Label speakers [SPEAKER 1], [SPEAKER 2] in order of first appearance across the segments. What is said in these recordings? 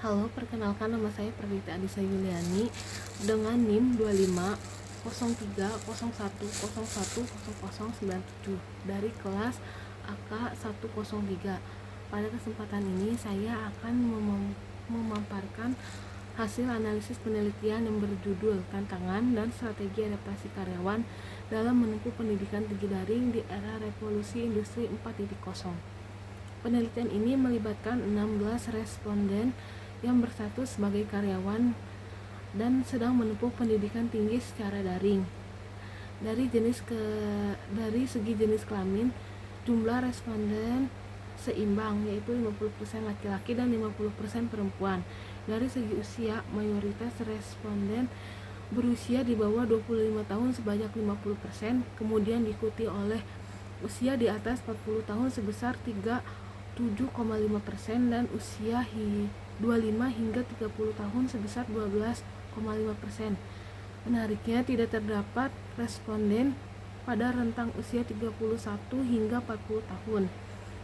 [SPEAKER 1] Halo, perkenalkan nama saya Perdita Adisa Yuliani dengan NIM 250301010097 dari kelas AK 103. Pada kesempatan ini saya akan memaparkan hasil analisis penelitian yang berjudul Tantangan dan Strategi Adaptasi Karyawan dalam Menempuh Pendidikan Tinggi Daring di Era Revolusi Industri 4.0. Penelitian ini melibatkan 16 responden yang berstatus sebagai karyawan dan sedang menempuh pendidikan tinggi secara daring. Dari segi jenis kelamin, jumlah responden seimbang, yaitu 50% laki-laki dan 50% perempuan. Dari segi usia, mayoritas responden berusia di bawah 25 tahun sebanyak 50%, kemudian diikuti oleh usia di atas 40 tahun sebesar 7,5% dan usia 25 hingga 30 tahun sebesar 12,5%. Menariknya, tidak terdapat responden pada rentang usia 31 hingga 40 tahun.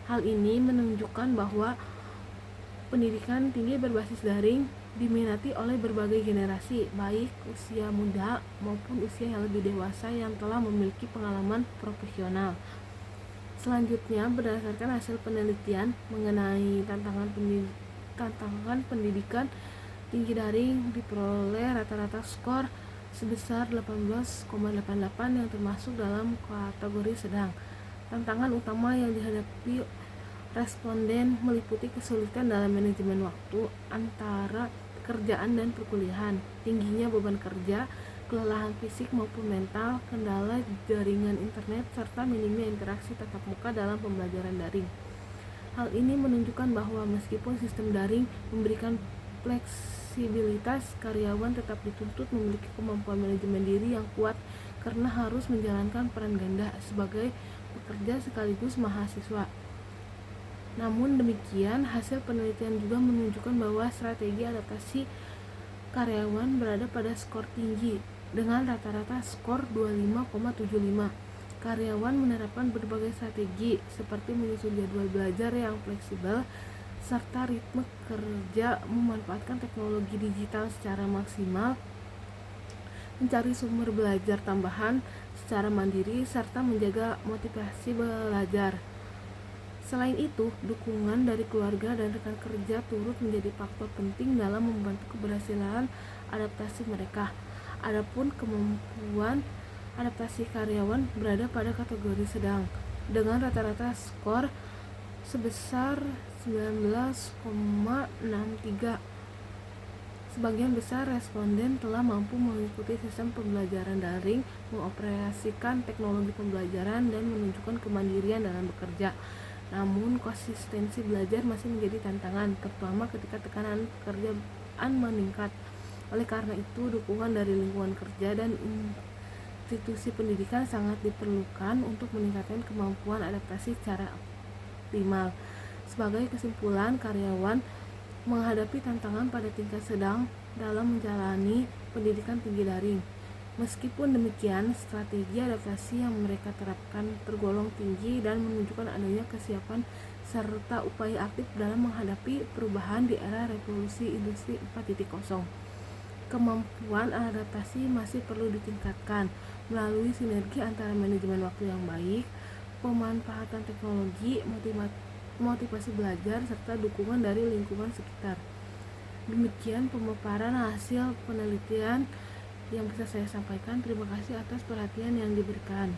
[SPEAKER 1] Hal ini menunjukkan bahwa pendidikan tinggi berbasis daring diminati oleh berbagai generasi, baik usia muda maupun usia yang lebih dewasa yang telah memiliki pengalaman profesional. Selanjutnya, berdasarkan hasil penelitian mengenai tantangan pendidikan tinggi daring, diperoleh rata-rata skor sebesar 18,88 yang termasuk dalam kategori sedang. Tantangan utama yang dihadapi responden meliputi kesulitan dalam manajemen waktu antara pekerjaan dan perkuliahan, tingginya beban kerja, kelelahan fisik maupun mental, kendala jaringan internet, serta minimnya interaksi tatap muka dalam pembelajaran daring. Hal ini menunjukkan bahwa meskipun sistem daring memberikan fleksibilitas, karyawan tetap dituntut memiliki kemampuan manajemen diri yang kuat karena harus menjalankan peran ganda sebagai pekerja sekaligus mahasiswa. Namun demikian, hasil penelitian juga menunjukkan bahwa strategi adaptasi karyawan berada pada skor tinggi dengan rata-rata skor 25,75. Karyawan menerapkan berbagai strategi seperti menyusun jadwal belajar yang fleksibel serta ritme kerja, memanfaatkan teknologi digital secara maksimal, mencari sumber belajar tambahan secara mandiri, serta menjaga motivasi belajar. Selain itu, dukungan dari keluarga dan rekan kerja turut menjadi faktor penting dalam membantu keberhasilan adaptasi mereka. Adapun kemampuan adaptasi karyawan berada pada kategori sedang dengan rata-rata skor sebesar 19,63. Sebagian besar responden telah mampu mengikuti sistem pembelajaran daring, mengoperasikan teknologi pembelajaran, dan menunjukkan kemandirian dalam bekerja. Namun, konsistensi belajar masih menjadi tantangan, terutama ketika tekanan pekerjaan meningkat. Oleh karena itu, dukungan dari lingkungan kerja dan institusi pendidikan sangat diperlukan untuk meningkatkan kemampuan adaptasi secara optimal. Sebagai kesimpulan, karyawan menghadapi tantangan pada tingkat sedang dalam menjalani pendidikan tinggi daring. Meskipun demikian, strategi adaptasi yang mereka terapkan tergolong tinggi dan menunjukkan adanya kesiapan serta upaya aktif dalam menghadapi perubahan di era revolusi industri 4.0. Kemampuan adaptasi masih perlu ditingkatkan melalui sinergi antara manajemen waktu yang baik, pemanfaatan teknologi, motivasi belajar, serta dukungan dari lingkungan sekitar. Demikian pemaparan hasil penelitian yang bisa saya sampaikan. Terima kasih atas perhatian yang diberikan.